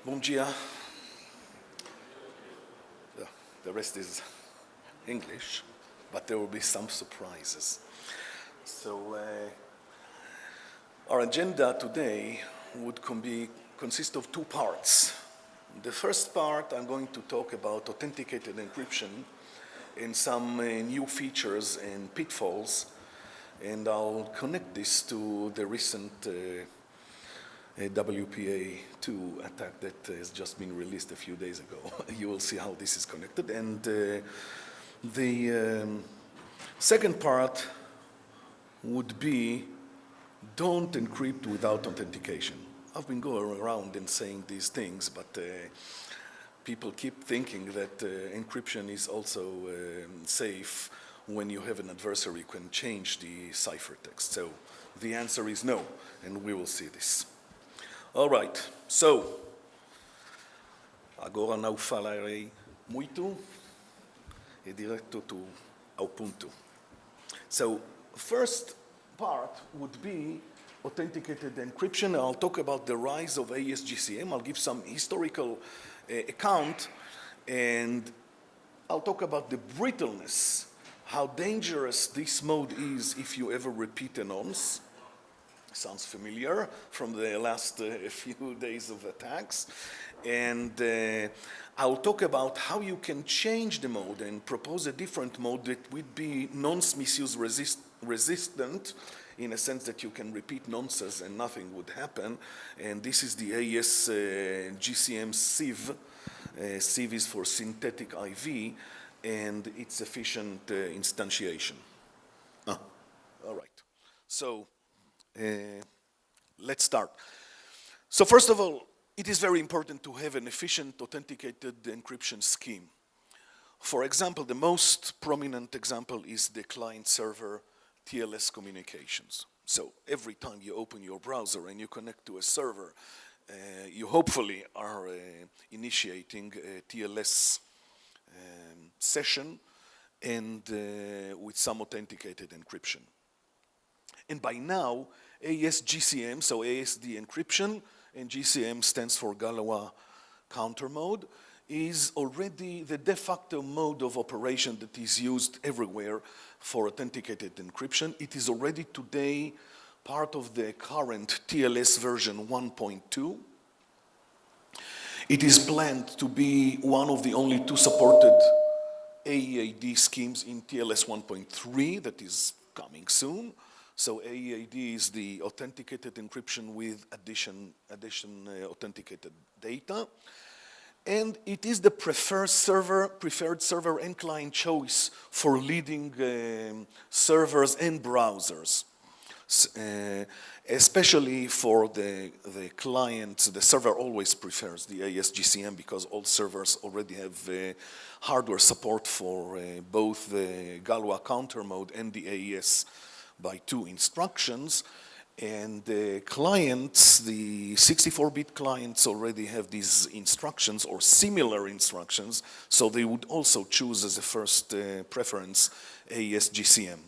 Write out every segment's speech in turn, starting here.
Bom dia. The rest is English, but there will be some surprises. So our agenda today would consist of two parts. The first part, I'm going to talk about authenticated encryption and some new features and pitfalls, and I'll connect this to the recent WPA2 attack that has just been released a few days ago. You will see how this is connected. And the second part would be, don't encrypt without authentication. I've been going around and saying these things, but people keep thinking that encryption is also safe when you have an adversary who can change the ciphertext. So the answer is no, and we will see this. All right, so agora não falarei muito e direto ao ponto. So first part would be authenticated encryption. I'll talk about the rise of Aes Gcm. I'll give some historical account, and I'll talk about the brittleness, how dangerous this mode is if you ever repeat a nonce. Sounds familiar from the last few days of attacks. And I'll talk about how you can change the mode and propose a different mode that would be nonce misuse resistant, in a sense that you can repeat nonces and nothing would happen. And this is the Aes Gcm Siv. Siv is for synthetic IV, and its efficient instantiation. All right. So let's start. So first of all, it is very important to have an efficient authenticated encryption scheme. For example, the most prominent example is the client-server TLS communications. So every time you open your browser and you connect to a server, you hopefully are initiating a TLS session and with some authenticated encryption. And by now, Aes Gcm, so ASD encryption, and GCM stands for Galois counter mode, is already the de facto mode of operation that is used everywhere for authenticated encryption. It is already today part of the current TLS version 1.2. It is planned to be one of the only two supported AEAD schemes in TLS 1.3 that is coming soon. So AEAD is the authenticated encryption with addition authenticated data. And it is the preferred server and client choice for leading servers and browsers. Especially for the clients, the server always prefers the Aes Gcm because all servers already have hardware support for both the Galois counter mode and the AES by 2 instructions, and the clients, the 64-bit clients already have these instructions or similar instructions, so they would also choose as a first preference Aes Gcm.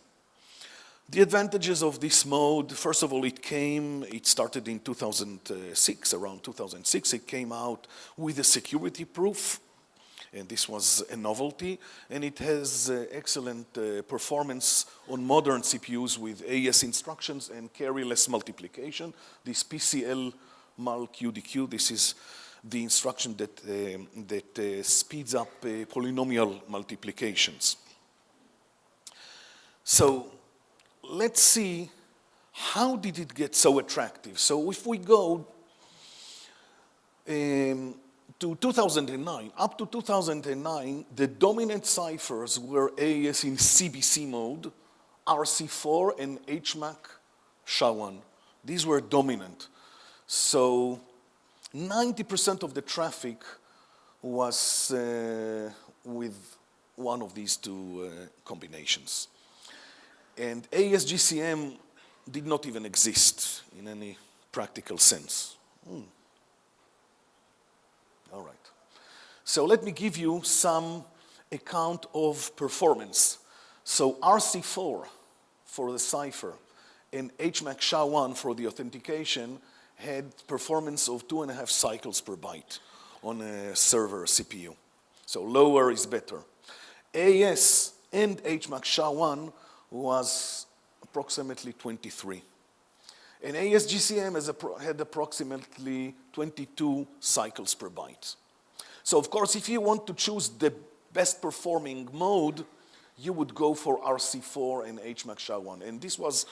The advantages of this mode, first of all, it started in 2006, around 2006, it came out with a security proof, and this was a novelty, and it has excellent performance on modern CPUs with AES instructions and carryless multiplication. This PCL mul QDQ, this is the instruction that speeds up polynomial multiplications. So let's see, how did it get so attractive? So if we go to 2009, up to 2009, the dominant ciphers were AES in CBC mode, RC4 and HMAC SHA-1. These were dominant. So 90% of the traffic was with one of these two combinations. And Aes Gcm did not even exist in any practical sense. All right. So let me give you some account of performance. So RC4 for the cipher and HMAC SHA-1 for the authentication had performance of 2.5 cycles per byte on a server CPU. So lower is better. AES and HMAC SHA-1 was approximately 23. And Aes Gcm had approximately 22 cycles per byte. So of course, if you want to choose the best performing mode, you would go for RC4 and HMAC SHA-1. And this was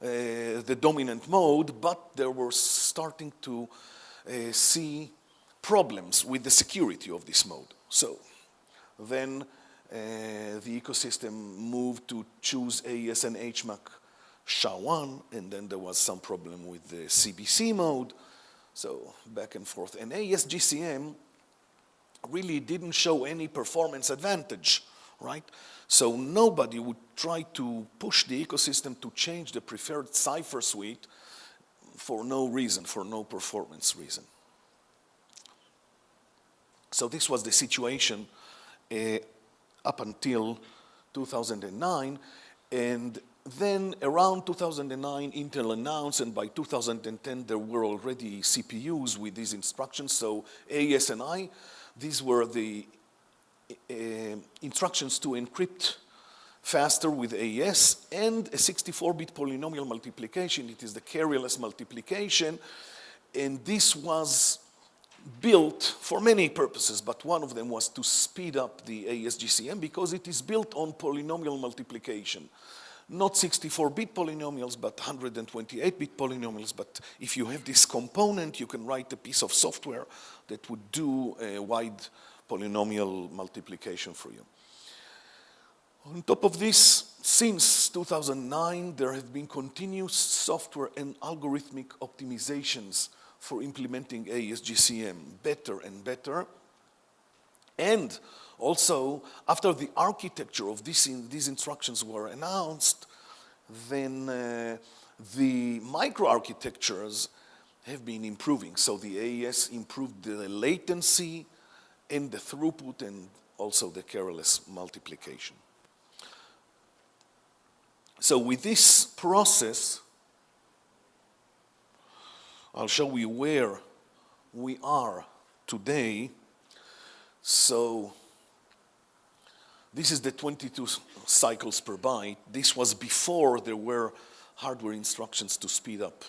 the dominant mode, but there were starting to see problems with the security of this mode. So then the ecosystem moved to choose AES and HMAC SHA-1, and then there was some problem with the CBC mode, so back and forth. And Aes Gcm really didn't show any performance advantage, right? So nobody would try to push the ecosystem to change the preferred cipher suite for no reason, for no performance reason. So this was the situation up until 2009, and then around 2009, Intel announced, and by 2010, there were already CPUs with these instructions. So AES and I, these were the instructions to encrypt faster with AES and a 64-bit polynomial multiplication. It is the carrierless multiplication, and this was built for many purposes, but one of them was to speed up the Aes Gcm because it is built on polynomial multiplication. Not 64-bit polynomials, but 128-bit polynomials. But if you have this component, you can write a piece of software that would do a wide polynomial multiplication for you. On top of this, since 2009, there have been continuous software and algorithmic optimizations for implementing Aes Gcm better and better. And also, after the architecture of these instructions were announced, then the microarchitectures have been improving. So the AES improved the latency and the throughput and also the carrierless multiplication. So with this process, I'll show you where we are today. So this is the 22 cycles per byte. This was before there were hardware instructions to speed up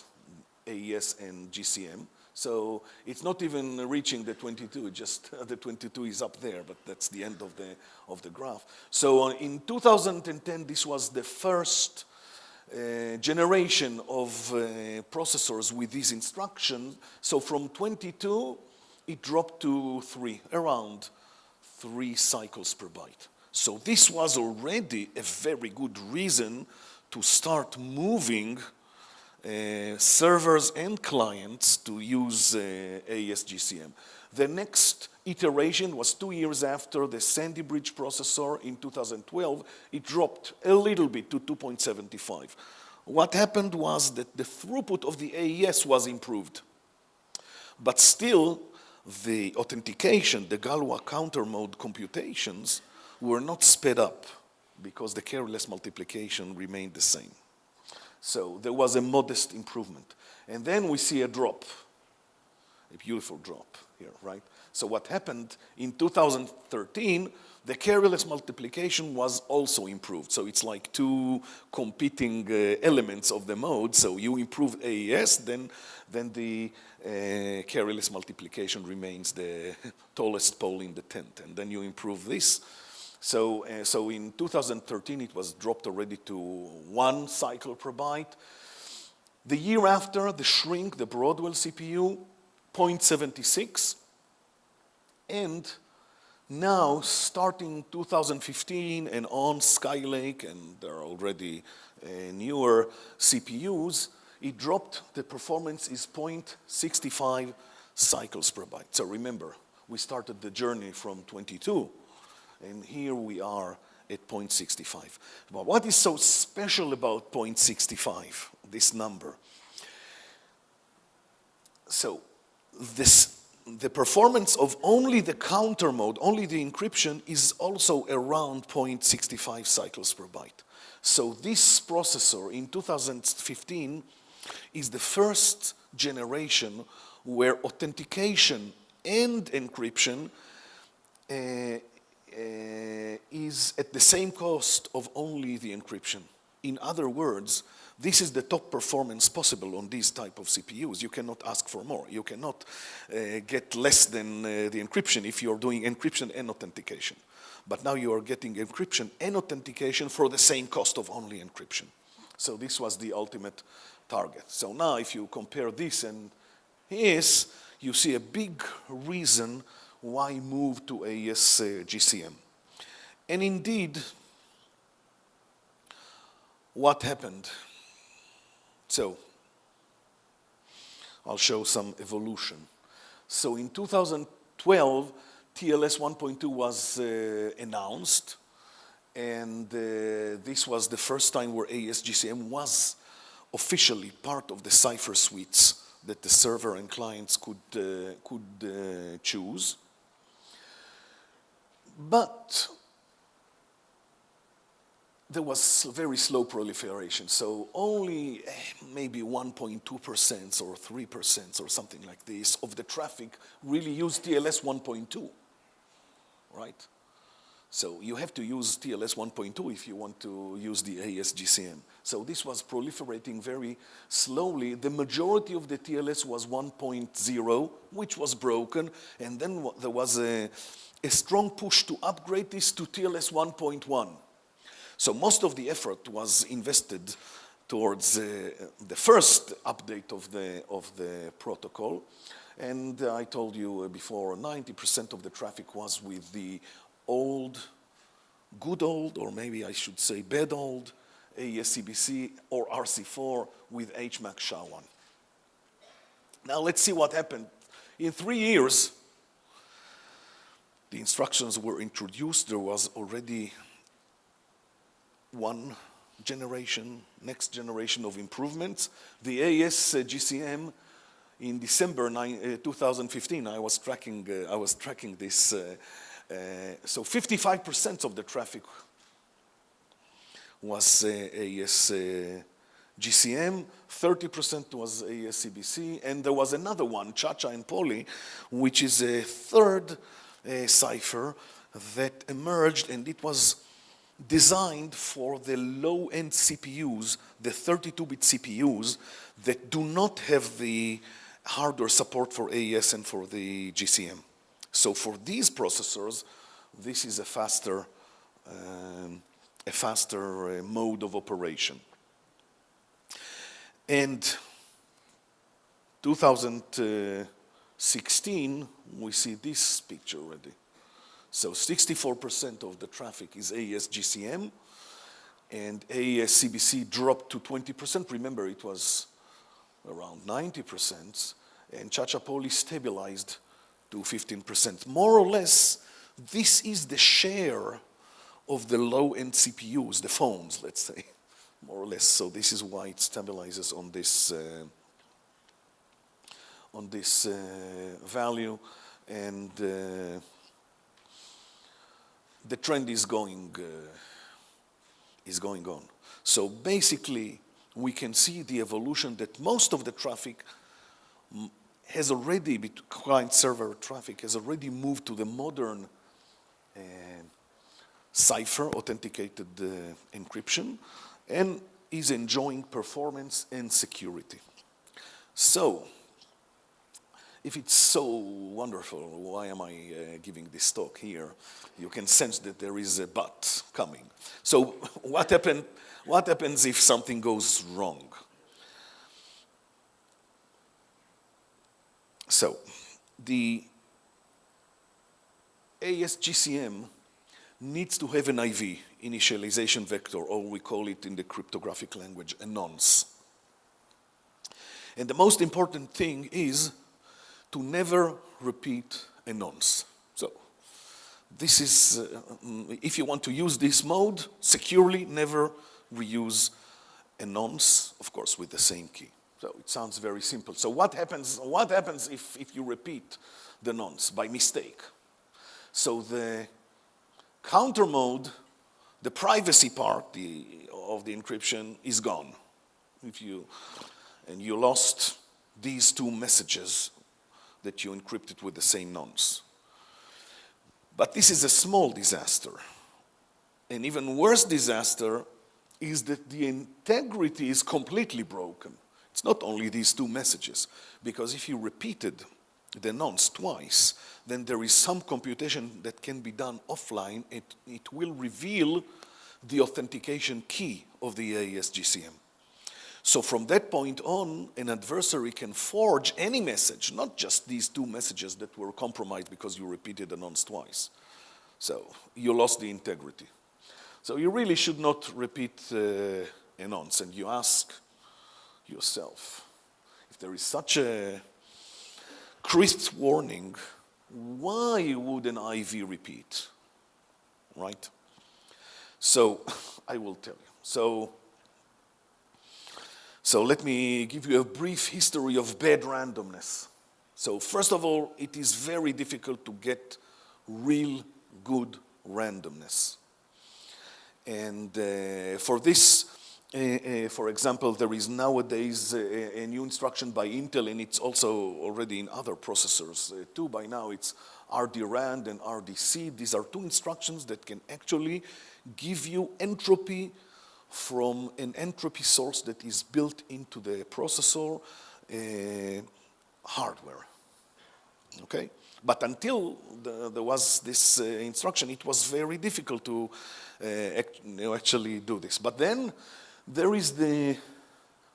AES and GCM. So it's not even reaching the 22, just the 22 is up there, but that's the end of the graph. So in 2010, this was the first generation of processors with these instructions. So from 22, it dropped to 3, around 3 cycles per byte. So this was already a very good reason to start moving servers and clients to use Aes Gcm. The next iteration was 2 years after the Sandy Bridge processor in 2012. It dropped a little bit to 2.75. What happened was that the throughput of the AES was improved. But still, the authentication, the Galois counter mode computations were not sped up because the carrierless multiplication remained the same. So there was a modest improvement. And then we see a drop, a beautiful drop here, right? So what happened in 2013, the carrierless multiplication was also improved. So it's like two competing elements of the mode. So you improve AES, then the carrierless multiplication remains the tallest pole in the tent. And then you improve this. So in 2013, it was dropped already to 1 cycle per byte. The year after, the shrink, the Broadwell CPU, 0.76. And now, starting 2015 and on Skylake, and there are already newer CPUs, it dropped, the performance is 0.65 cycles per byte. So remember, we started the journey from 22. And here we are at 0.65. But what is so special about 0.65, this number? So the performance of only the counter mode, only the encryption, is also around 0.65 cycles per byte. So this processor in 2015 is the first generation where authentication and encryption is at the same cost of only the encryption. In other words, this is the top performance possible on these type of CPUs. You cannot ask for more. You cannot get less than the encryption if you're doing encryption and authentication. But now you are getting encryption and authentication for the same cost of only encryption. So this was the ultimate target. So now if you compare this and this, you see a big reason why move to Aes Gcm. And indeed, what happened? So, I'll show some evolution. So in 2012, TLS 1.2 was announced, and this was the first time where Aes Gcm was officially part of the cipher suites that the server and clients could choose. But there was very slow proliferation, so only maybe 1.2% or 3% or something like this of the traffic really used TLS 1.2, right? So you have to use TLS 1.2 if you want to use the Aes Gcm. So this was proliferating very slowly. The majority of the TLS was 1.0, which was broken, and then there was a strong push to upgrade this to TLS 1.1. So most of the effort was invested towards the first update of the protocol. And I told you before, 90% of the traffic was with the good old, or maybe I should say bad old, AES-CBC or RC4 with HMAC SHA-1. Now let's see what happened. In 3 years, the instructions were introduced. There was already one generation, next generation of improvements. The Aes Gcm in December 2015, I was tracking this. So 55% of the traffic was Aes Gcm, 30% was Aes-CBC, and there was another one, Cha-Cha and Poly, which is a third cipher that emerged, and it was designed for the low-end CPUs, the 32-bit CPUs that do not have the hardware support for AES and for the GCM. So for these processors, this is a faster mode of operation. And 2016, we see this picture already. So 64% of the traffic is Aes Gcm, and Aes-CBC dropped to 20%. Remember, it was around 90%, and Cha-Cha Poly stabilized to 15%. More or less, this is the share of the low-end CPUs, the phones, let's say, more or less. So this is why it stabilizes on this value, and the trend is going on. So basically, we can see the evolution that most of the traffic has already, client-server traffic has already moved to the modern cipher, authenticated encryption, and is enjoying performance and security. So, if it's so wonderful, why am I giving this talk here? You can sense that there is a but coming. So what happens if something goes wrong? So the Aes Gcm needs to have an IV, initialization vector, or we call it in the cryptographic language, a nonce. And the most important thing is to never repeat a nonce. So this is, if you want to use this mode securely, never reuse a nonce, of course, with the same key. So it sounds very simple. So what happens if you repeat the nonce by mistake? So the counter mode, the privacy part of the encryption is gone. and you lost these two messages that you encrypted with the same nonce. But this is a small disaster. An even worse disaster is that the integrity is completely broken. It's not only these two messages, because if you repeated the nonce twice, then there is some computation that can be done offline. It will reveal the authentication key of the Aes Gcm. So from that point on, an adversary can forge any message, not just these two messages that were compromised because you repeated the nonce twice. So you lost the integrity. So you really should not repeat a nonce, and you ask yourself, if there is such a crisp warning, why would an IV repeat, right? So I will tell you. So let me give you a brief history of bad randomness. So first of all, it is very difficult to get real good randomness. And for this, for example, there is nowadays a new instruction by Intel, and it's also already in other processors too. By now, it's RDRAND and RDC. These are two instructions that can actually give you entropy from an entropy source that is built into the processor hardware. Okay? But until there was this instruction, it was very difficult to actually do this. But then there is the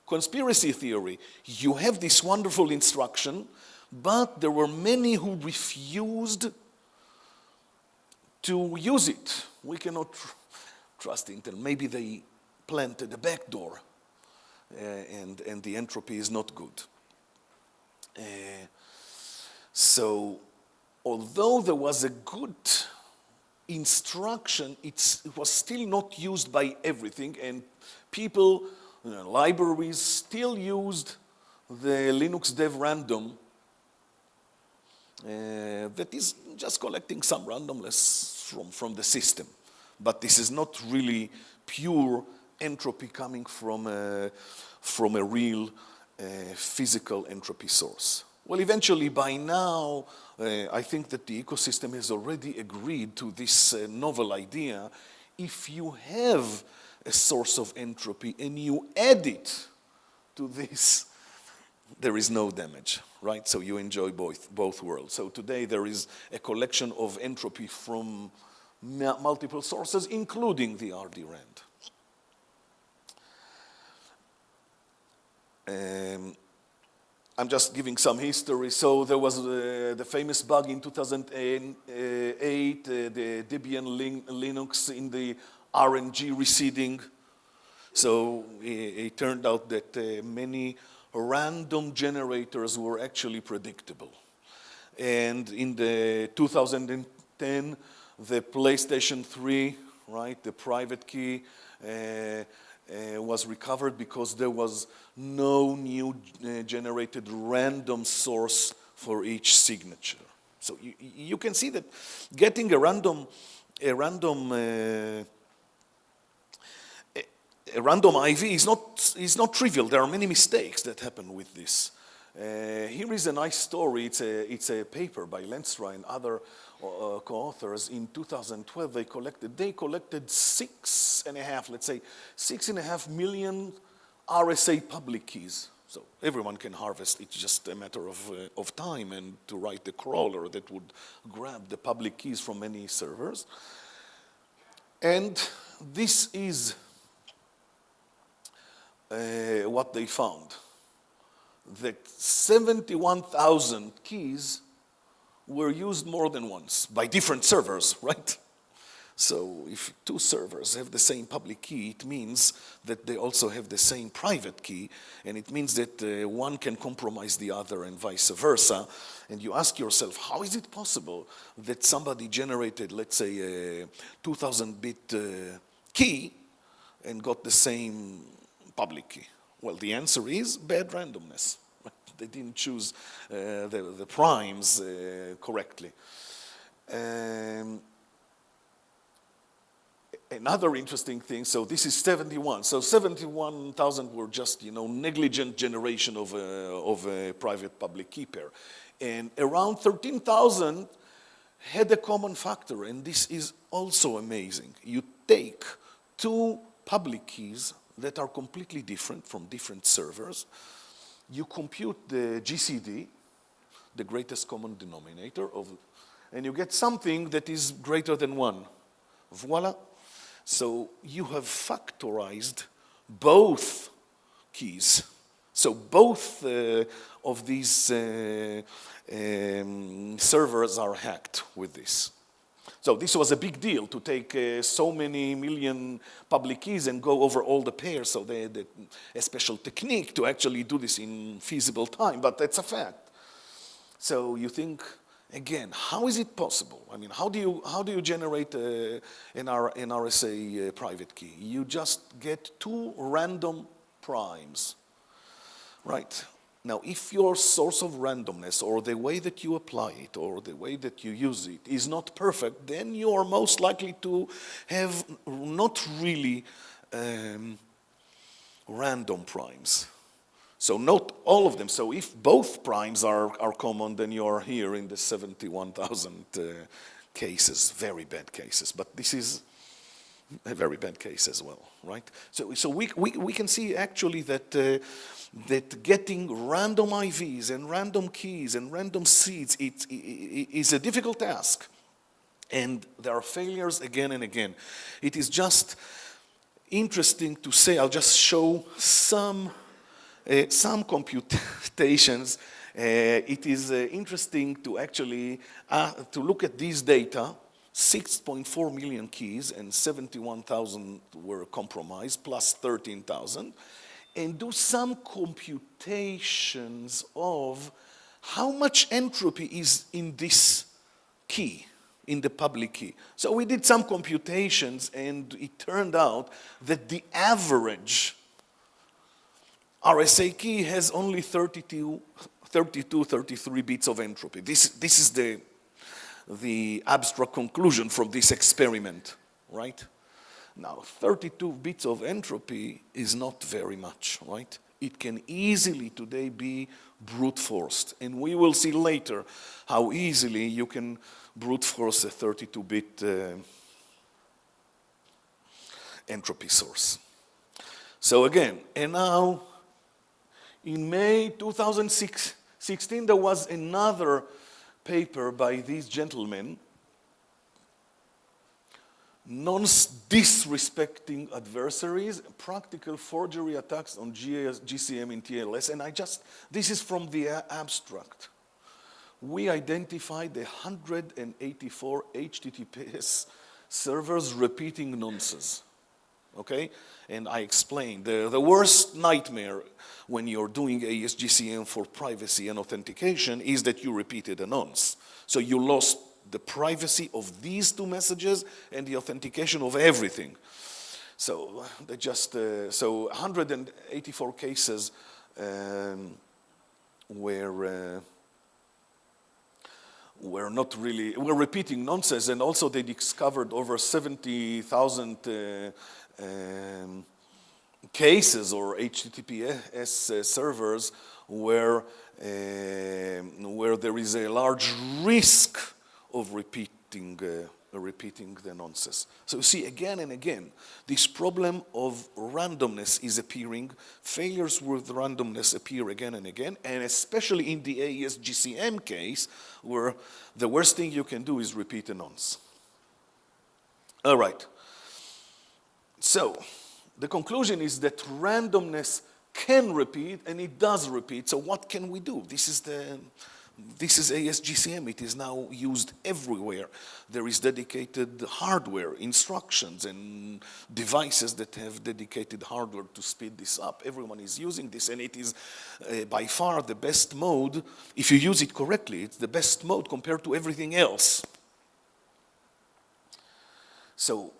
conspiracy theory. You have this wonderful instruction, but there were many who refused to use it. We cannot trust Intel. Maybe they planted a backdoor, and the entropy is not good. So although there was a good instruction, it was still not used by everything, and people, libraries still used the Linux dev random that is just collecting some randomness from the system. But this is not really pure entropy coming from a real physical entropy source. Well, eventually, by now, I think that the ecosystem has already agreed to this novel idea. If you have a source of entropy and you add it to this, there is no damage, right? So you enjoy both worlds. So today there is a collection of entropy from multiple sources, including the RDRAND. I'm just giving some history. So there was the famous bug in 2008, the Debian Linux in the RNG receding. So it turned out that many random generators were actually predictable. And in the 2010, the PlayStation 3, right, the private key, was recovered because there was no new generated random source for each signature. So you can see that getting a random IV is not trivial. There are many mistakes that happen with this. Here is a nice story. It's a paper by Lenstra and other co-authors. In 2012, they collected 6.5 million RSA public keys. So everyone can harvest. It's just a matter of time and to write the crawler that would grab the public keys from many servers. And this is what they found. That 71,000 keys were used more than once by different servers, right? So if two servers have the same public key, it means that they also have the same private key, and it means that one can compromise the other and vice versa. And you ask yourself, how is it possible that somebody generated, let's say, a 2,000-bit key and got the same public key? Well, the answer is bad randomness. They didn't choose the primes another interesting thing, so this is 71. So 71,000 were just, negligent generation of a private public key pair. And around 13,000 had a common factor, and this is also amazing. You take two public keys that are completely different from different servers. You compute the GCD, the greatest common denominator, and you get something that is greater than 1. Voila. So you have factorized both keys. So both of these servers are hacked with this. So this was a big deal to take so many million public keys and go over all the pairs. So they had a special technique to actually do this in feasible time, but that's a fact. So you think, again, how is it possible? I mean, how do you generate an RSA private key? You just get two random primes, right? Now, if your source of randomness or the way that you apply it or the way that you use it is not perfect, then you are most likely to have not really random primes. So not all of them. So if both primes are common, then you are here in the 71,000 cases, very bad cases. But this is a very bad case as well, right? So we can see actually that that getting random IVs and random keys and random seeds is a difficult task. And there are failures again and again. It is just interesting to say, I'll just show some computations. It is interesting to actually to look at these data. 6.4 million keys and 71,000 were compromised, plus 13,000, and do some computations of how much entropy is in this key, in the public key. So we did some computations, and it turned out that the average RSA key has only 32, 33 bits of entropy. This is the abstract conclusion from this experiment, right? Now, 32 bits of entropy is not very much, right? It can easily today be brute forced, and we will see later how easily you can brute force a 32-bit entropy source. So again, and now in May 2016, there was another paper by these gentlemen, Nonce disrespecting adversaries, practical forgery attacks on Aes Gcm in TLS, and this is from the abstract. We identified 184 HTTPS servers repeating nonces, okay? And I explained, the worst nightmare when you're doing Aes Gcm for privacy and authentication is that you repeated a nonce. So you lost the privacy of these two messages and the authentication of everything. So they just, so 184 cases were not really, were repeating nonsense, and also they discovered over 70,000 cases or HTTPS servers where there is a large risk of repeating the nonsense. So you see again and again, this problem of randomness is appearing, failures with randomness appear again and again, and especially in the Aes Gcm case, where the worst thing you can do is repeat a nonce. All right. So the conclusion is that randomness can repeat, and it does repeat. So what can we do? This is Aes Gcm. It is now used everywhere. There is dedicated hardware, instructions, and devices that have dedicated hardware to speed this up. Everyone is using this, and it is by far the best mode. If you use it correctly, it's the best mode compared to everything else. So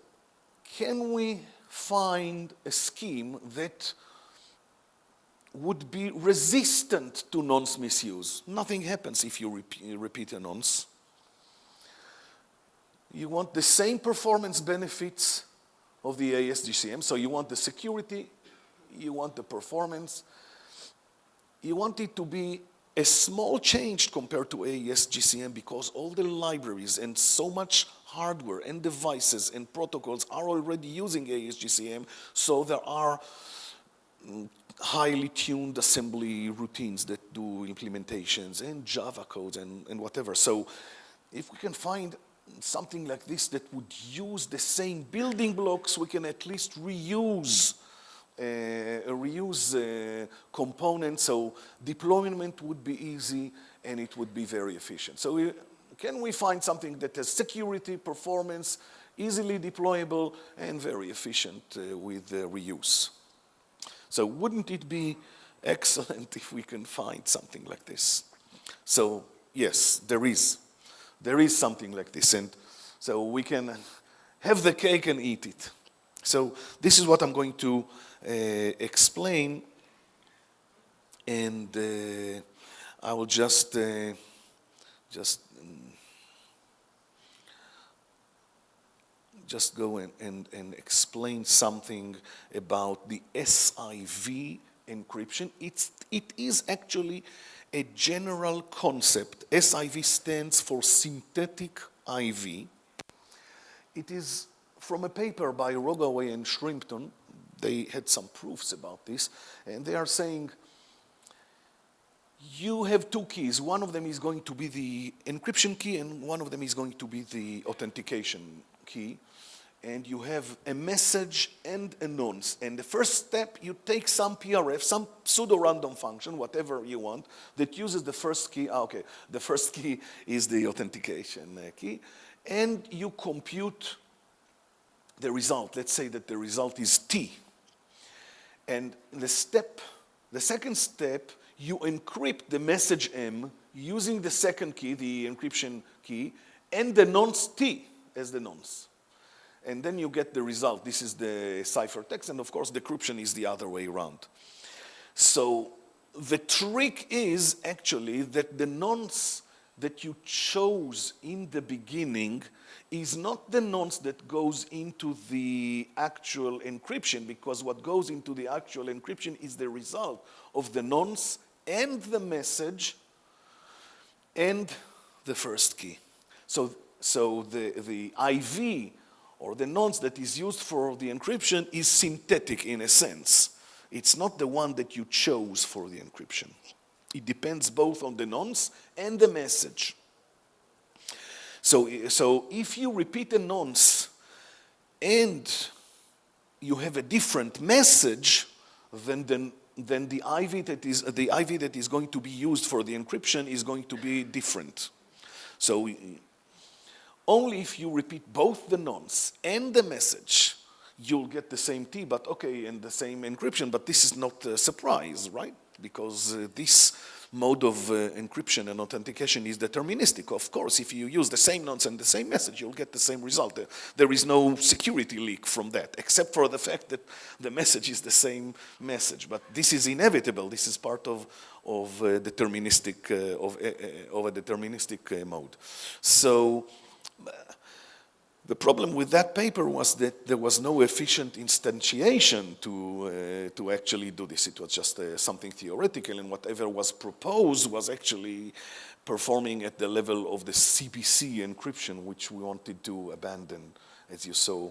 can we find a scheme that would be resistant to nonce misuse? Nothing happens if you repeat a nonce. You want the same performance benefits of the Aes Gcm. So you want the security, you want the performance, you want it to be a small change compared to Aes Gcm because all the libraries and so much hardware and devices and protocols are already using Aes Gcm, so there are highly tuned assembly routines that do implementations and Java codes and whatever. So if we can find something like this that would use the same building blocks, we can at least reuse components, so deployment would be easy and it would be very efficient. So can we find something that has security, performance, easily deployable, and very efficient with reuse? So wouldn't it be excellent if we can find something like this? So yes, there is something like this, and so we can have the cake and eat it. So this is what I'm going to explain, and I will just go and explain something about the Siv encryption. It is actually a general concept. Siv stands for synthetic IV. It is from a paper by Rogaway and Shrimpton. They had some proofs about this, and they are saying you have two keys. One of them is going to be the encryption key, and one of them is going to be the authentication key. And you have a message and a nonce. And the first step, you take some PRF, some pseudo-random function, whatever you want, that uses the first key. Okay, the first key is the authentication key. And you compute the result. Let's say that the result is T. And the second step, you encrypt the message M using the second key, the encryption key, and the nonce T as the nonce. And then you get the result. This is the ciphertext, and of course, decryption is the other way around. So the trick is actually that the nonce that you chose in the beginning is not the nonce that goes into the actual encryption, because what goes into the actual encryption is the result of the nonce and the message and the first key. So the IV, or the nonce that is used for the encryption, is synthetic in a sense. It's not the one that you chose for the encryption. It depends both on the nonce and the message. So if you repeat a nonce and you have a different message, then the IV that is going to be used for the encryption is going to be different. So only if you repeat both the nonce and the message, you'll get the same T, but okay, and the same encryption, but this is not a surprise, right? Because this mode of encryption and authentication is deterministic. Of course, if you use the same nonce and the same message, you'll get the same result. There is no security leak from that, except for the fact that the message is the same message. But this is inevitable. This is part of a deterministic mode. So the problem with that paper was that there was no efficient instantiation to actually do this. It was just something theoretical, and whatever was proposed was actually performing at the level of the CBC encryption, which we wanted to abandon, as you saw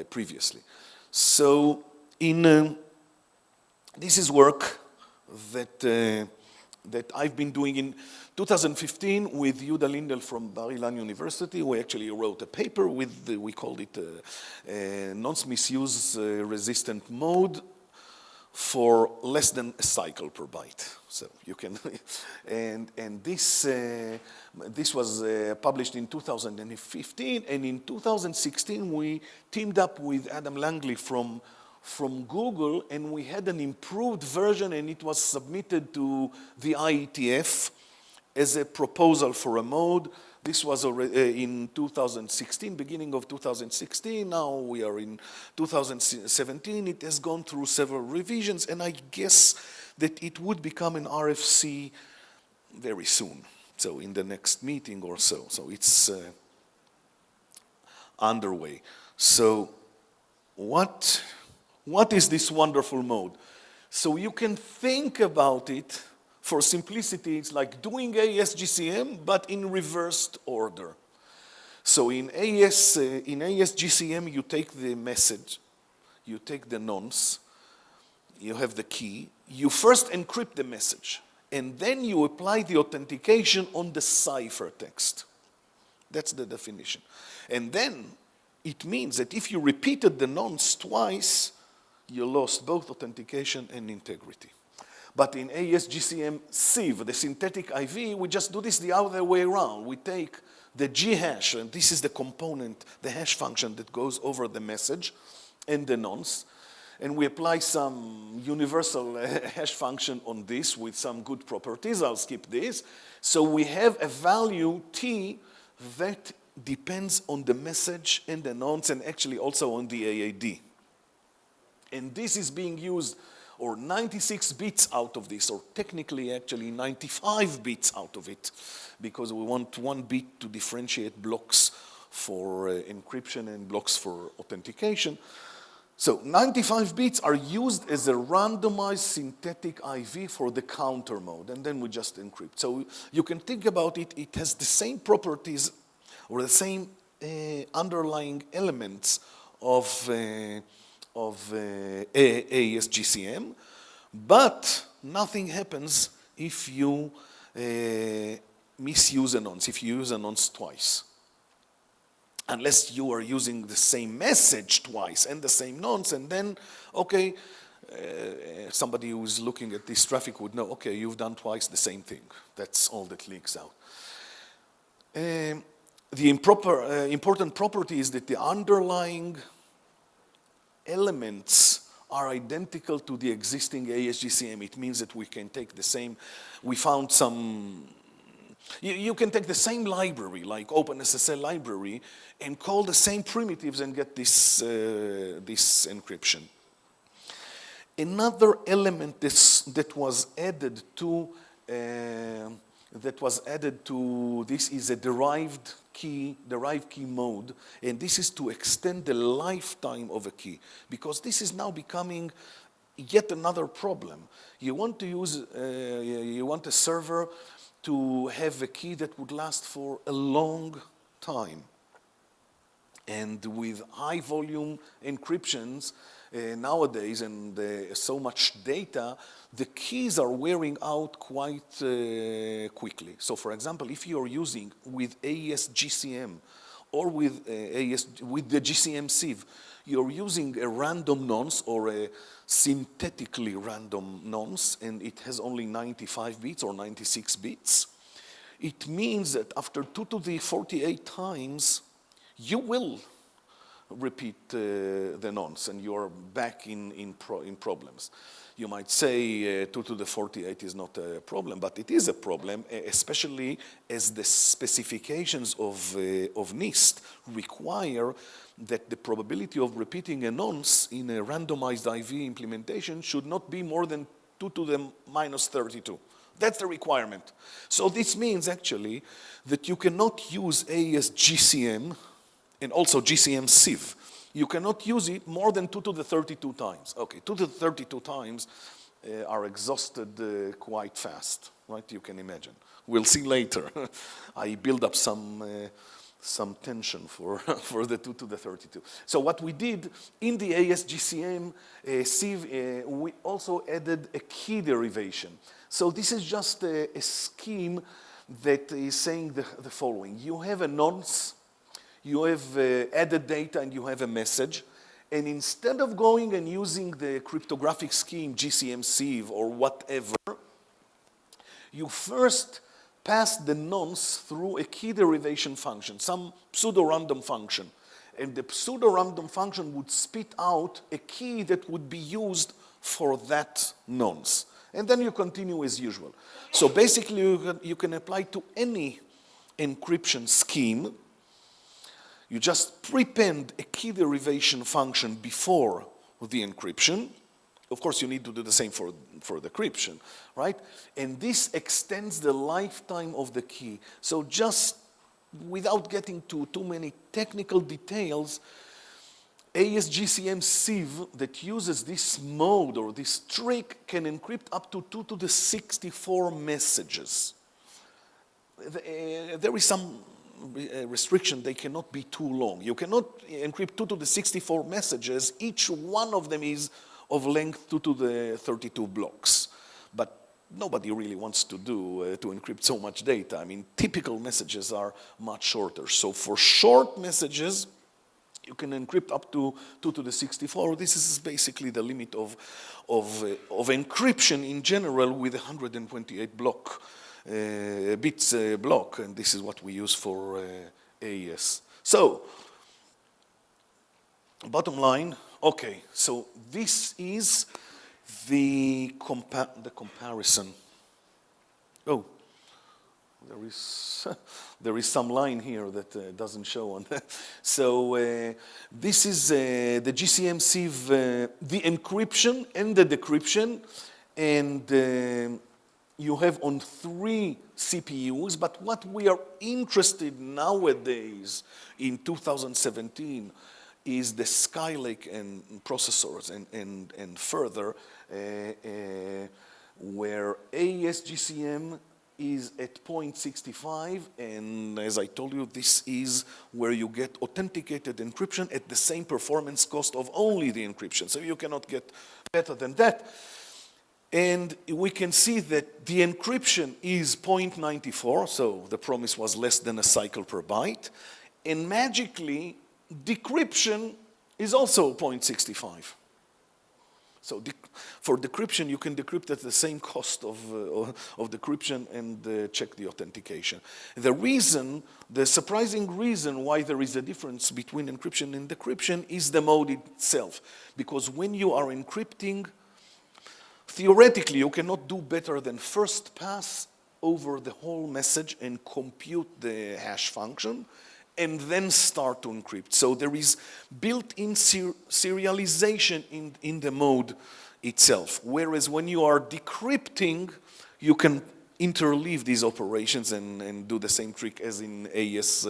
previously. So this is work that I've been doing in 2015 with Yehuda Lindell from Bar-Ilan University. We actually wrote a paper with, we called it nonce misuse resistant mode for less than a cycle per byte. So you can, and this was published in 2015, and in 2016 we teamed up with Adam Langley from Google, and we had an improved version, and it was submitted to the IETF as a proposal for a mode. This was already in 2016, beginning of 2016. Now we are in 2017. It has gone through several revisions, and I guess that it would become an RFC very soon. So in the next meeting or so. So it's underway. So what is this wonderful mode? So you can think about it, for simplicity, it's like doing Aes Gcm, but in reversed order. So in Aes Gcm, you take the message, you take the nonce, you have the key, you first encrypt the message, and then you apply the authentication on the ciphertext. That's the definition. And then it means that if you repeated the nonce twice, you lost both authentication and integrity. But in Aes Gcm Siv, the synthetic IV, we just do this the other way around. We take the G hash, and this is the component, the hash function that goes over the message and the nonce, and we apply some universal hash function on this with some good properties. I'll skip this. So we have a value T that depends on the message and the nonce, and actually also on the AAD. And this is being used, or 96 bits out of this, or technically actually 95 bits out of it, because we want 1 bit to differentiate blocks for encryption and blocks for authentication. So 95 bits are used as a randomized synthetic IV for the counter mode, and then we just encrypt. So you can think about it, it has the same properties or the same underlying elements of Aes Gcm, but nothing happens if you misuse a nonce, if you use a nonce twice. Unless you are using the same message twice and the same nonce, and then, okay, somebody who is looking at this traffic would know, okay, you've done twice the same thing. That's all that leaks out. The important property is that the underlying elements are identical to the existing Aes Gcm. It means that we can take the same, we found some, you can take the same library, like OpenSSL library, and call the same primitives and get this, this encryption. Another element that was added to this is a derived key mode, and this is to extend the lifetime of a key, because this is now becoming yet another problem. You want to use, you want a server to have a key that would last for a long time. And with high volume encryptions nowadays and so much data, the keys are wearing out quite quickly. So for example, if you're using with Aes Gcm or with the GCM Siv, you're using a random nonce or a synthetically random nonce, and it has only 95 bits or 96 bits. It means that after 2 to the 48 times, you will repeat the nonce, and you're back in problems. You might say 2 to the 48 is not a problem, but it is a problem, especially as the specifications of NIST require that the probability of repeating a nonce in a randomized IV implementation should not be more than 2 to the minus 32. That's the requirement. So this means actually that you cannot use Aes Gcm and also GCM Siv. You cannot use it more than 2 to the 32 times. Okay, 2 to the 32 times are exhausted quite fast, right? You can imagine. We'll see later. I build up some tension for the 2 to the 32. So what we did in the Aes Gcm Siv, we also added a key derivation. So this is just a scheme that is saying the following. You have a nonce, you have added data, and you have a message. And instead of going and using the cryptographic scheme, GCM Siv or whatever, you first pass the nonce through a key derivation function, some pseudo-random function. And the pseudo-random function would spit out a key that would be used for that nonce. And then you continue as usual. So basically, you can apply to any encryption scheme. You just prepend a key derivation function before the encryption. Of course, you need to do the same for the decryption, right? And this extends the lifetime of the key. So just without getting to too many technical details, Aes Gcm Siv that uses this mode or this trick can encrypt up to 2 to the 64 messages. There is some restriction, they cannot be too long. You cannot encrypt 2 to the 64 messages. Each one of them is of length 2 to the 32 blocks. But nobody really wants to encrypt so much data. I mean, typical messages are much shorter. So for short messages, you can encrypt up to 2 to the 64. This is basically the limit of encryption in general with 128 bits block, and this is what we use for AES. So, bottom line, okay, so this is the comparison. Oh, there is some line here that doesn't show on that. So this is the GCM Siv, the encryption and the decryption, and you have on 3 CPUs, but what we are interested nowadays in 2017 is the Skylake and processors and further, where Aes Gcm is at 0.65, and as I told you, this is where you get authenticated encryption at the same performance cost of only the encryption. So you cannot get better than that. And we can see that the encryption is 0.94, so the promise was less than a cycle per byte. And magically, decryption is also 0.65. So for decryption, you can decrypt at the same cost of decryption and check the authentication. The surprising reason why there is a difference between encryption and decryption is the mode itself. Because when you are encrypting, theoretically, you cannot do better than first pass over the whole message and compute the hash function, and then start to encrypt. So there is built-in serialization in the mode itself. Whereas when you are decrypting, you can interleave these operations and do the same trick as in Aes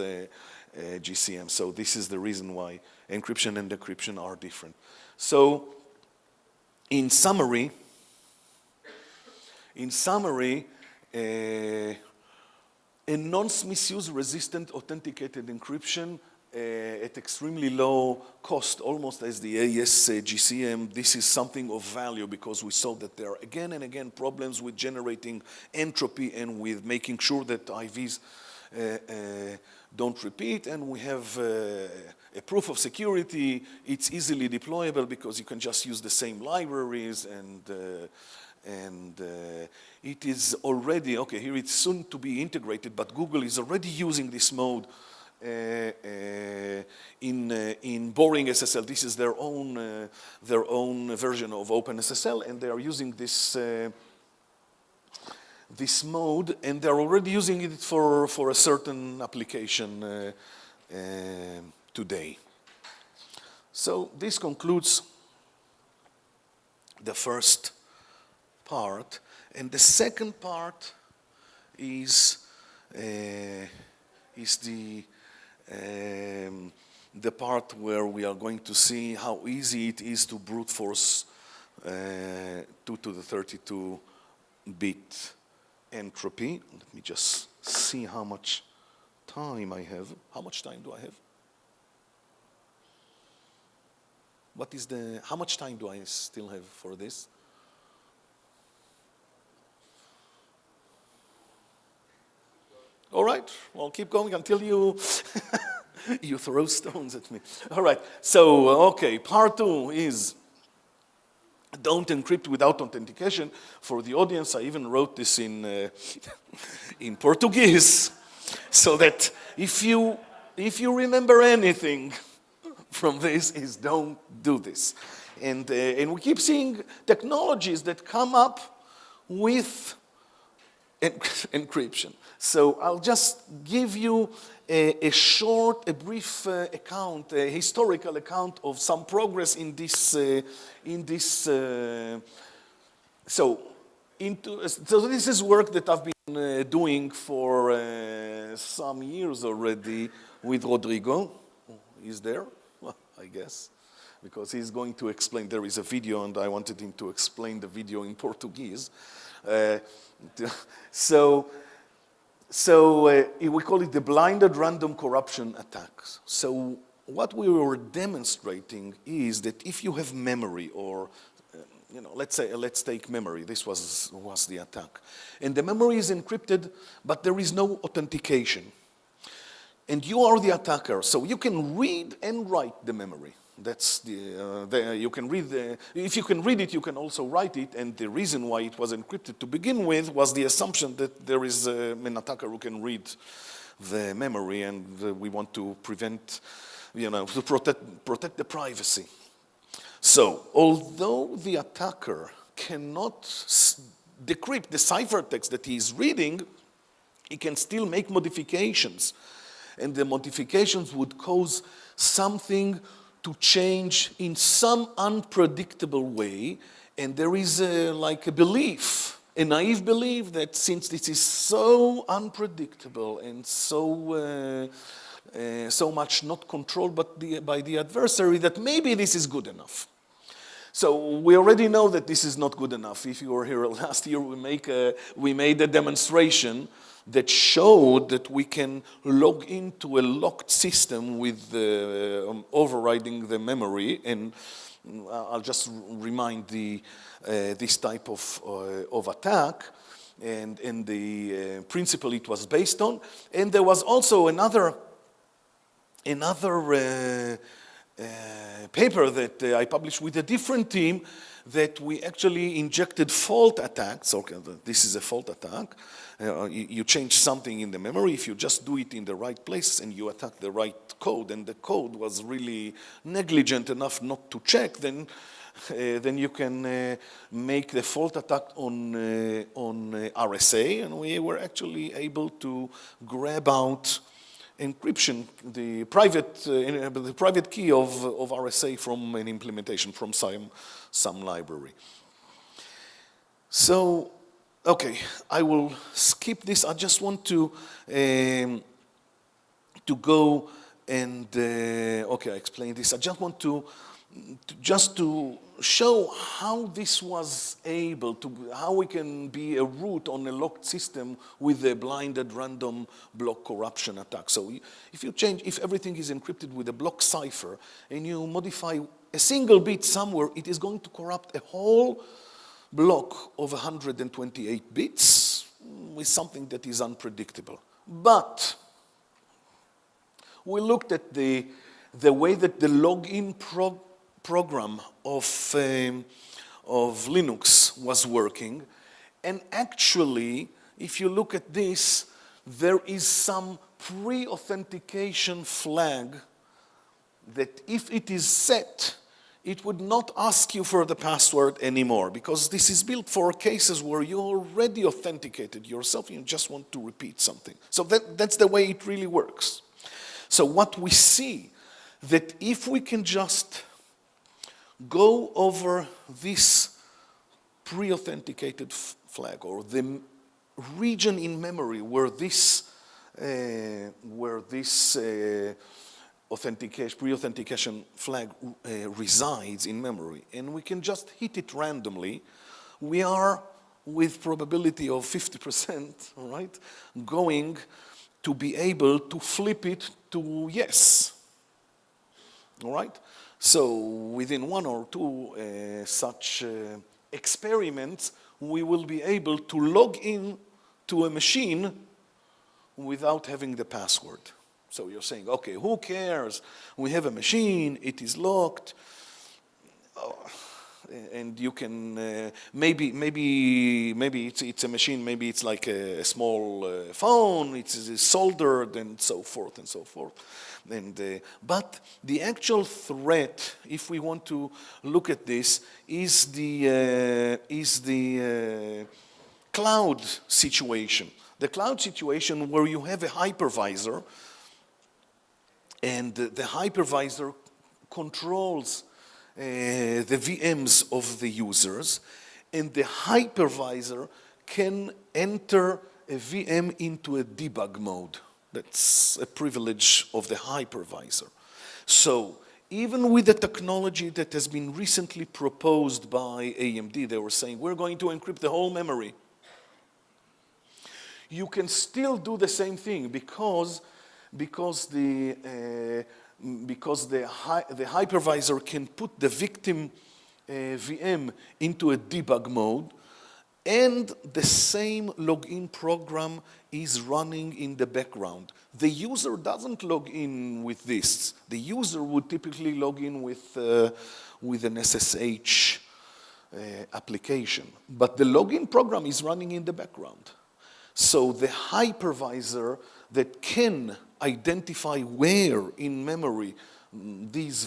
Gcm. So this is the reason why encryption and decryption are different. So in summary, a nonce misuse resistant authenticated encryption at extremely low cost, almost as the Aes Gcm. This is something of value because we saw that there are again and again problems with generating entropy and with making sure that IVs don't repeat, and we have a proof of security. It's easily deployable because you can just use the same libraries, and it is already, okay, here it's soon to be integrated, but Google is already using this mode in boring SSL. This is their own version of OpenSSL, and they are using this this mode, and they're already using it for a certain application today. So this concludes the first part, and the second part is the part where we are going to see how easy it is to brute force 2 to the 32 bit entropy. Let me just see how much time I have. How much time do I have? How much time do I still have for this? All right, well, keep going until you you throw stones at me. All right, so, okay, part 2 is don't encrypt without authentication. For the audience, I even wrote this in Portuguese, so that if you remember anything from this, is don't do this. And we keep seeing technologies that come up with encryption. So I'll just give you a brief account, a historical account of some progress in this. So this is work that I've been doing for some years already with Rodrigo. He's there, well, I guess. because he's going to explain. There is a video, and I wanted him to explain the video in Portuguese. So we call it the blinded random corruption attacks. So what we were demonstrating is that if you have memory, or let's take memory. This was the attack, and the memory is encrypted, but there is no authentication. And you are the attacker, so you can read and write the memory. That's you can read if you can read it, you can also write it. And the reason why it was encrypted to begin with was the assumption that there is an attacker who can read the memory, and we want to prevent, to protect the privacy. So, although the attacker cannot decrypt the ciphertext that he is reading, he can still make modifications. And the modifications would cause something to change in some unpredictable way. And there is like a belief, a naive belief, that since this is so unpredictable and so much not controlled by the adversary, that maybe this is good enough. So we already know that this is not good enough. If you were here last year, we made a demonstration that showed that we can log into a locked system with overriding the memory. And I'll just remind this type of attack and the principle it was based on. And there was also another paper that I published with a different team, that we actually injected fault attacks. Okay, this is a fault attack. You change something in the memory. If you just do it in the right place and you attack the right code, and the code was really negligent enough not to check, then you can make the fault attack on RSA, and we were actually able to grab out encryption, the private key of RSA from an implementation, from some library. So, okay, I will skip this. I just want to go and okay, I explained this. I just want to show how this was able to, how we can be a root on a locked system with a blinded random block corruption attack. So if everything is encrypted with a block cipher and you modify a single bit somewhere, it is going to corrupt a whole block of 128 bits with something that is unpredictable. But we looked at the way that the login program of Linux was working, and actually, if you look at this, there is some pre-authentication flag that if it is set, it would not ask you for the password anymore, because this is built for cases where you already authenticated yourself and you just want to repeat something. So that's the way it really works. So what we see, that if we can just go over this pre-authenticated flag, or the region in memory where this pre-authentication flag resides in memory, and we can just hit it randomly, we are, with probability of 50%, right, going to be able to flip it to yes. All right? So within one or two such experiments, we will be able to log in to a machine without having the password. So you're saying, okay, who cares? We have a machine, it is locked, and you can, maybe it's a machine, maybe it's like a small phone, it's soldered, and so forth and so forth. And, but the actual threat, if we want to look at this, is the cloud situation. The cloud situation where you have a hypervisor, and the hypervisor controls the VMs of the users, and the hypervisor can enter a VM into a debug mode. That's a privilege of the hypervisor. So even with the technology that has been recently proposed by AMD, they were saying, we're going to encrypt the whole memory. You can still do the same thing because the hypervisor can put the victim VM into a debug mode, and the same login program is running in the background. The user doesn't log in with this. The user would typically log in with an SSH application. But the login program is running in the background. So the hypervisor that can identify where in memory these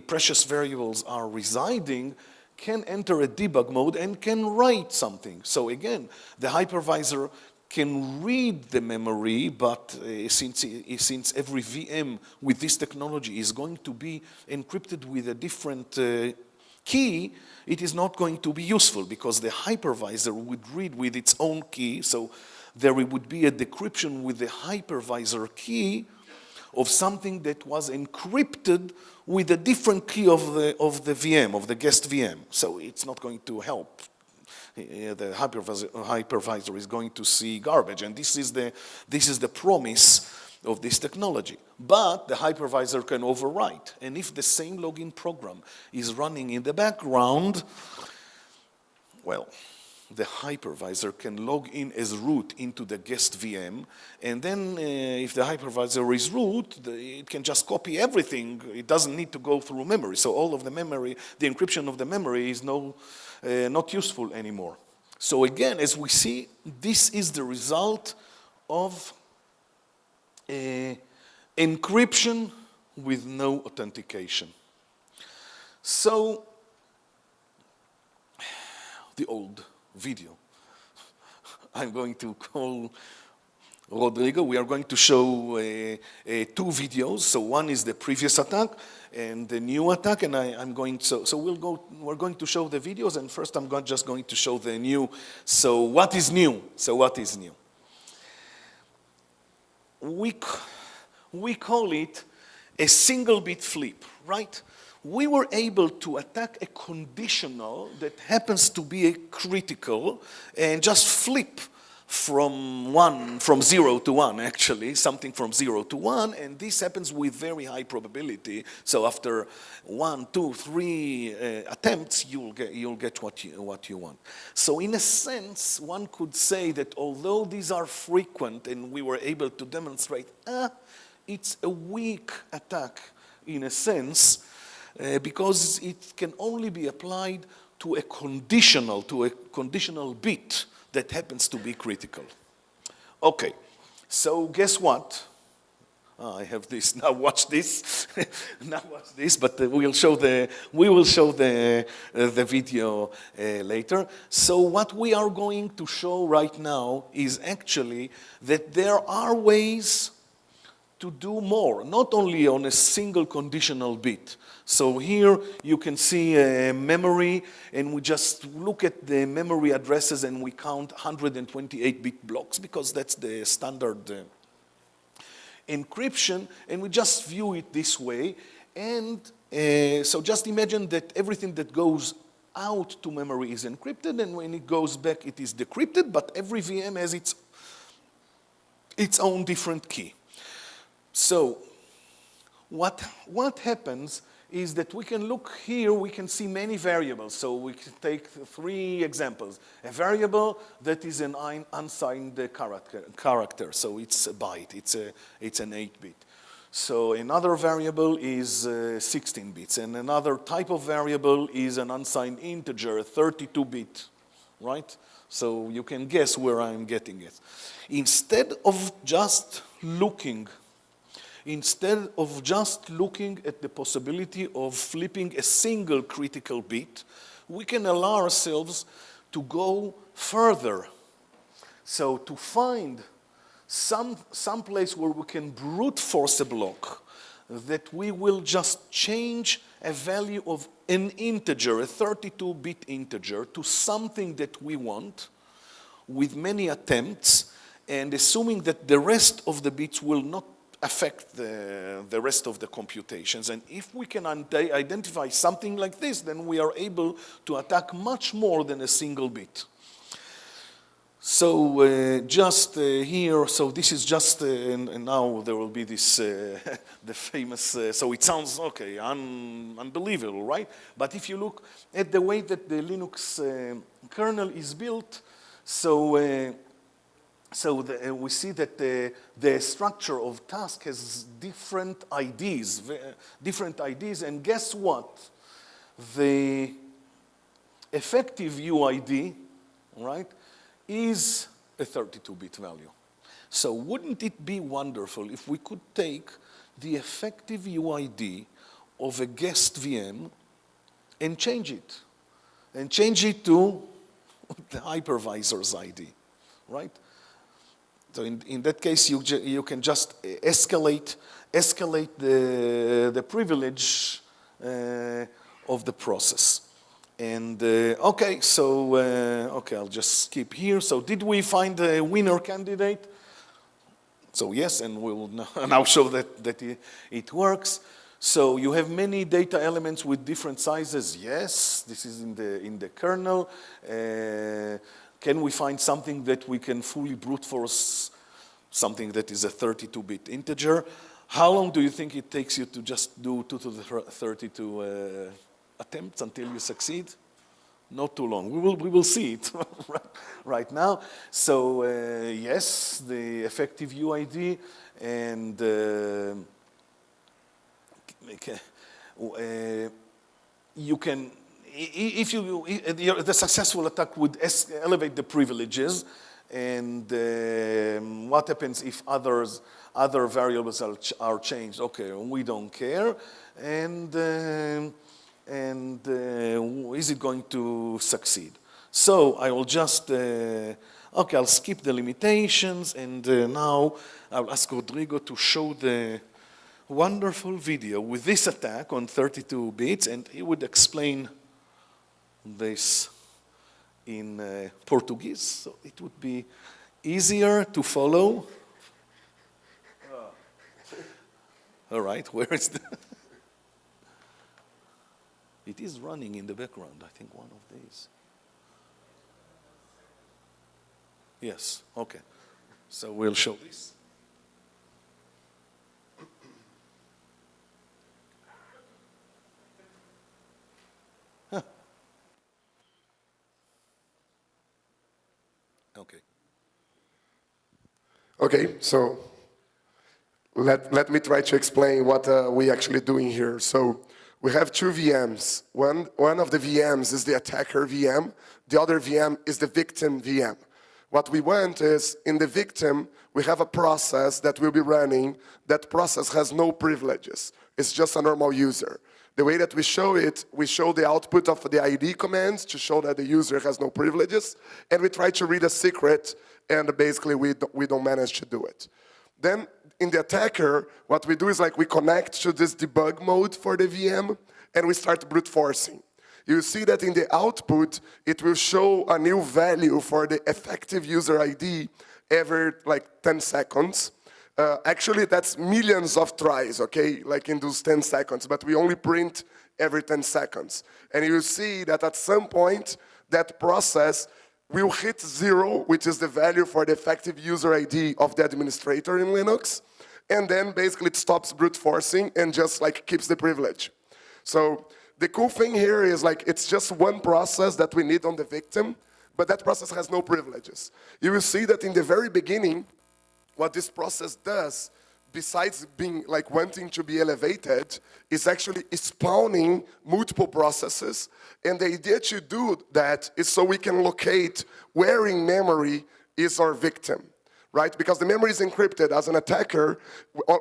precious variables are residing can enter a debug mode and can write something. So again, the hypervisor can read the memory, but since every VM with this technology is going to be encrypted with a different key, it is not going to be useful because the hypervisor would read with its own key. So there would be a decryption with the hypervisor key of something that was encrypted with a different key of the VM, of the guest VM. So it's not going to help. The hypervisor is going to see garbage, and this is the promise of this technology. But the hypervisor can overwrite, and if the same login program is running in the background, well, the hypervisor can log in as root into the guest VM, and then if the hypervisor is root, it can just copy everything. It doesn't need to go through memory. So all of the memory, the encryption of the memory is not useful anymore. So again, as we see, this is the result of encryption with no authentication. So the old video. I'm going to call Rodrigo. We are going to show two videos. So one is the previous attack and the new attack, and we're going to show the videos, and first I'm just going to show the new. So what is new? We call it a single bit flip, right? We were able to attack a conditional that happens to be a critical and just flip from 0 to 1, actually, something from 0 to 1, and this happens with very high probability. So after 1, 2, 3 attempts, you'll get what you want. So in a sense, one could say that although these are frequent and we were able to demonstrate, it's a weak attack in a sense, because it can only be applied to a conditional bit that happens to be critical. Okay, so guess what? I have this. Now watch this. But we will show the video later. So what we are going to show right now is actually that there are ways to do more, not only on a single conditional bit. So here you can see memory, and we just look at the memory addresses and we count 128-bit blocks because that's the standard encryption, and we just view it this way. And so just imagine that everything that goes out to memory is encrypted, and when it goes back it is decrypted, but every VM has its own different key. So what happens is that we can look here, we can see many variables. So we can take 3 examples. A variable that is an unsigned character, so it's a byte, it's an 8-bit. So another variable is 16 bits, and another type of variable is an unsigned integer, 32-bit, right? So you can guess where I'm getting it. Instead of just looking at the possibility of flipping a single critical bit, we can allow ourselves to go further. So to find some place where we can brute force a block, that we will just change a value of an integer, a 32-bit integer, to something that we want with many attempts, and assuming that the rest of the bits will not affect the rest of the computations. And if we can identify something like this, then we are able to attack much more than a single bit. So just here, so this is just, and now there will be this, the famous, so it sounds, okay, unbelievable, right? But if you look at the way that the Linux kernel is built, so we see that the structure of task has different IDs, and guess what? The effective UID, right, is a 32-bit value. So wouldn't it be wonderful if we could take the effective UID of a guest VM and change it to the hypervisor's ID, right? So in that case, you can just escalate the privilege of the process. And okay, so okay, I'll just skip here. So did we find a winner candidate? So yes, and we'll now show that it works. So you have many data elements with different sizes. Yes, this is in the kernel. Can we find something that we can fully brute force, something that is a 32-bit integer? How long do you think it takes you to just do 2 to the 32 attempts until you succeed? Not too long. We will see it right now. So yes, the effective UID, and you can, if the successful attack would elevate the privileges, and what happens if other variables are changed? Okay, we don't care, and is it going to succeed? So I will just, okay, I'll skip the limitations, and now I'll ask Rodrigo to show the wonderful video with this attack on 32 bits, and he would explain this in Portuguese, so it would be easier to follow. All right, where is the... It is running in the background, I think one of these. Yes, okay. So we'll show this. Huh. Okay. Okay, so let me try to explain what we're actually doing here. So we have two VMs. One of the VMs is the attacker VM. The other VM is the victim VM. What we want is, in the victim, we have a process that will be running. That process has no privileges. It's just a normal user. The way that we show it, we show the output of the ID commands to show that the user has no privileges, and we try to read a secret, and basically we don't manage to do it. Then in the attacker, what we do is like we connect to this debug mode for the VM, and we start brute forcing. You see that in the output, it will show a new value for the effective user ID every like 10 seconds. Actually, that's millions of tries, okay, like in those 10 seconds, but we only print every 10 seconds. And you see that at some point, that process will hit 0, which is the value for the effective user ID of the administrator in Linux, and then basically it stops brute forcing and just like keeps the privilege. So the cool thing here is like it's just one process that we need on the victim, but that process has no privileges. You will see that in the very beginning, what this process does, besides being like wanting to be elevated, is actually spawning multiple processes. And the idea to do that is so we can locate where in memory is our victim, right? Because the memory is encrypted. As an attacker,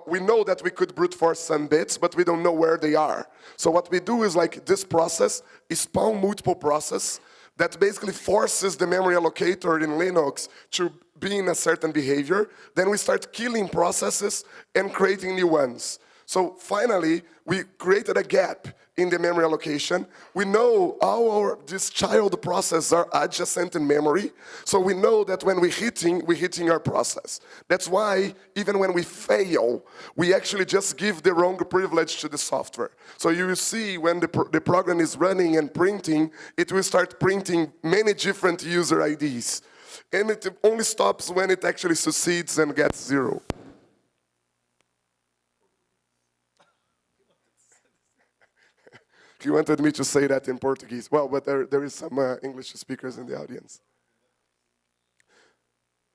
we know that we could brute force some bits, but we don't know where they are. So what we do is like this process is spawn multiple processes that basically forces the memory allocator in Linux to be in a certain behavior. Then we start killing processes and creating new ones. So finally, we created a gap in the memory allocation. We know all these child processes are adjacent in memory. So we know that when we're hitting our process. That's why even when we fail, we actually just give the wrong privilege to the software. So you will see when the program is running and printing, it will start printing many different user IDs. And it only stops when it actually succeeds and gets 0. He wanted me to say that in Portuguese. Well, but there is some English speakers in the audience.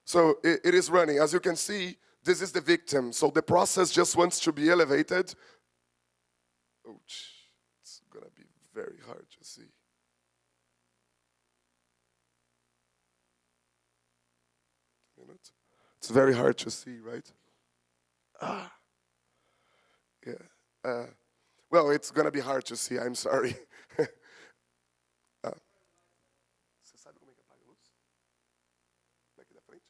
So it is running. As you can see, this is the victim. So the process just wants to be elevated. Ouch. It's going to be very hard to see. It's very hard to see, right? Yeah. Well, it's going to be hard to see. I'm sorry. Você sabe como é que apaga a luz? Daqui da frente?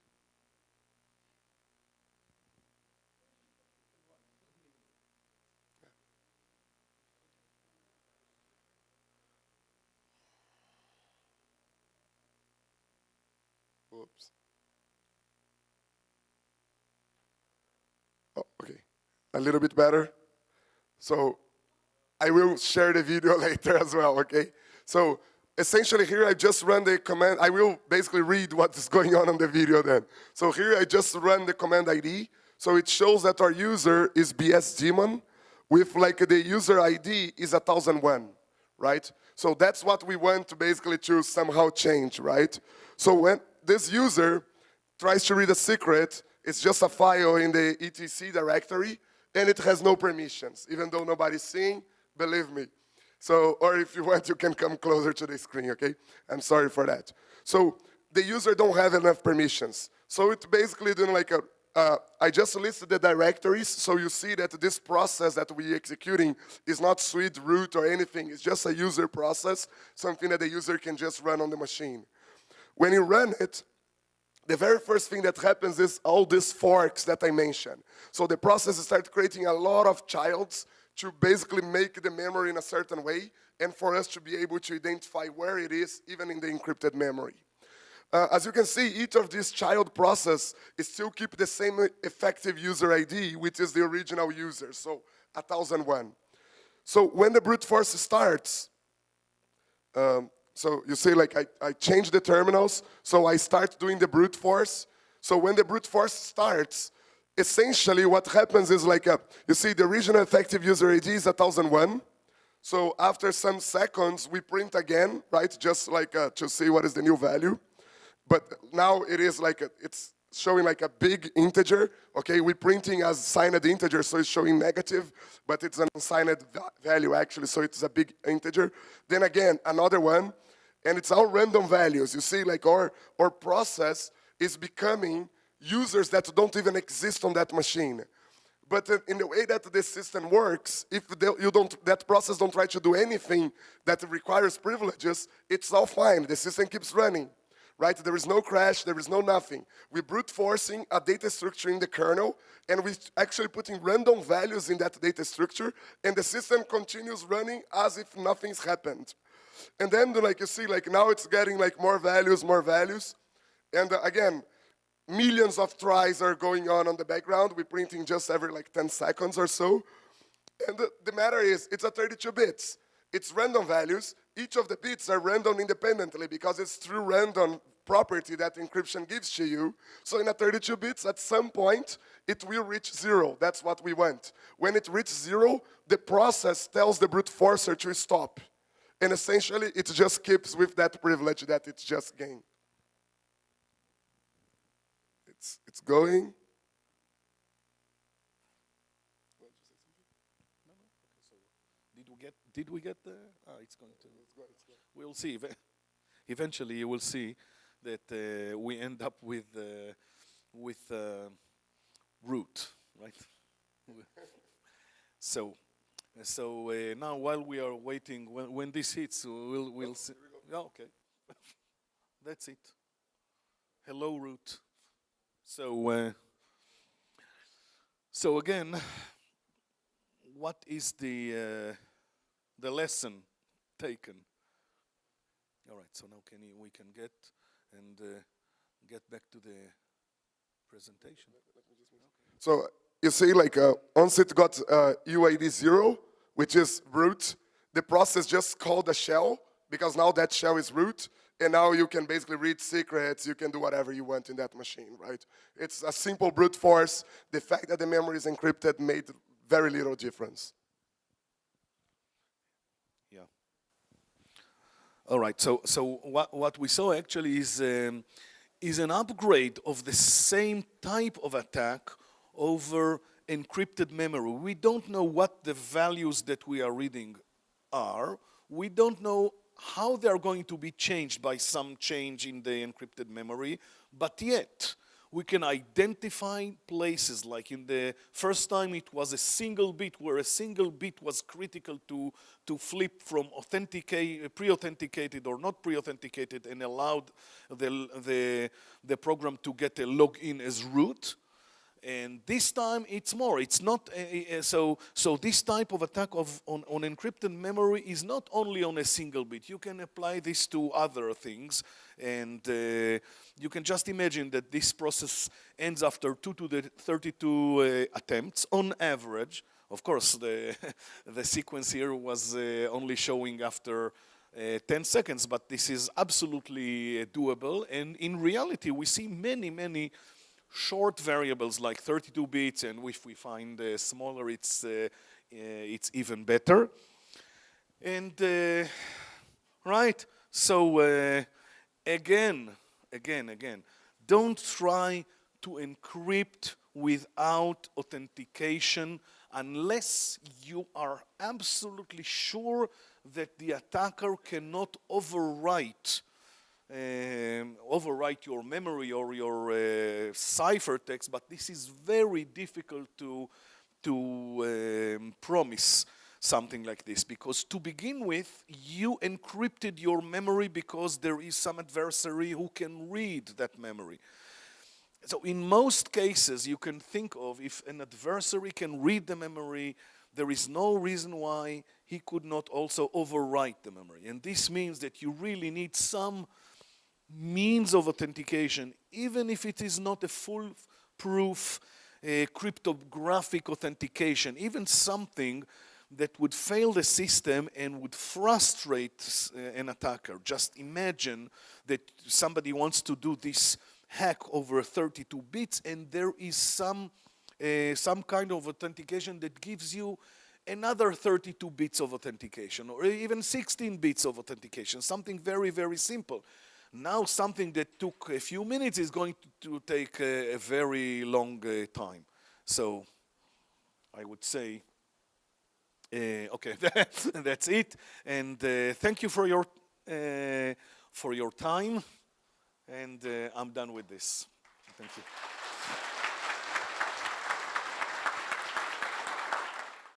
Oops. Oh, okay. A little bit better. So I will share the video later as well, okay? So essentially here I just run the command. I will basically read what is going on the video then. So here I just run the command ID. So it shows that our user is BS Demon with like the user ID is 1001, right? So that's what we want to basically to somehow change, right? So when this user tries to read a secret, it's just a file in the etc directory, and it has no permissions, even though nobody's seeing. Believe me. So, or if you want, you can come closer to the screen, okay? I'm sorry for that. So the user don't have enough permissions. So it's basically doing like I just listed the directories, so you see that this process that we're executing is not suite root or anything. It's just a user process, something that the user can just run on the machine. When you run it, the very first thing that happens is all these forks that I mentioned. So the process starts creating a lot of childs to basically make the memory in a certain way, and for us to be able to identify where it is, even in the encrypted memory. As you can see, each of these child process is still keep the same effective user ID, which is the original user, so 1001. So when the brute force starts, so you see like I change the terminals, so I start doing the brute force. So when the brute force starts, essentially what happens is like, you see the original effective user ID is 1001. So after some seconds, we print again, right? Just like to see what is the new value. But now it is like, it's showing like a big integer. Okay, we're printing as signed integer, so it's showing negative, but it's an unsigned value actually, so it's a big integer. Then again, another one, and it's all random values. You see like our process is becoming users that don't even exist on that machine. But in the way that the system works, if that process don't try to do anything that requires privileges, it's all fine. The system keeps running, right? There is no crash, there is no nothing. We're brute forcing a data structure in the kernel, and we're actually putting random values in that data structure, and the system continues running as if nothing's happened. And then, like you see, like now it's getting like more values, and again, millions of tries are going on the background. We're printing just every like 10 seconds or so. And the matter is, it's a 32 bits. It's random values. Each of the bits are random independently because it's through random property that encryption gives to you. So in a 32 bits, at some point, it will reach 0. That's what we want. When it reaches 0, the process tells the brute forcer to stop. And essentially, it just keeps with that privilege that it's just gained. It's going. Did we get there? It's going to. We'll see. Eventually, you will see that we end up with root, right? So now while we are waiting, when this hits, we'll see. Yeah, okay. That's it. Hello, root. So again, what is the the lesson taken. All right, so now we can get back to the presentation. So you see, like, once it got UID 0, which is root, the process just called a shell, because now that shell is root, and now you can basically read secrets, you can do whatever you want in that machine, right? It's a simple brute force. The fact that the memory is encrypted made very little difference. Yeah. All right, so what we saw actually is an upgrade of the same type of attack over encrypted memory. We don't know what the values that we are reading are. We don't know how they are going to be changed by some change in the encrypted memory, but yet we can identify places, like in the first time it was a single bit, where a single bit was critical to flip from pre-authenticated or not pre-authenticated, and allowed the program to get a login as root. And this time it's more. It's not so this type of attack on encrypted memory is not only on a single bit. You can apply this to other things, and you can just imagine that this process ends after 2 to the 32 attempts on average. Of course, the sequence here was only showing after 10 seconds, but this is absolutely doable. And in reality, we see many short variables like 32 bits, and if we find smaller, it's even better. And right, so again, don't try to encrypt without authentication unless you are absolutely sure that the attacker cannot overwrite your memory or your ciphertext, but this is very difficult to promise something like this, because to begin with, you encrypted your memory because there is some adversary who can read that memory. So in most cases, you can think of, if an adversary can read the memory, there is no reason why he could not also overwrite the memory. And this means that you really need some means of authentication, even if it is not a foolproof cryptographic authentication, even something that would fail the system and would frustrate an attacker. Just imagine that somebody wants to do this hack over 32 bits, and there is some kind of authentication that gives you another 32 bits of authentication, or even 16 bits of authentication, something very simple. Now something that took a few minutes is going to take a very long time. So I would say, okay, that's it. And thank you for your time. And I'm done with this. Thank you.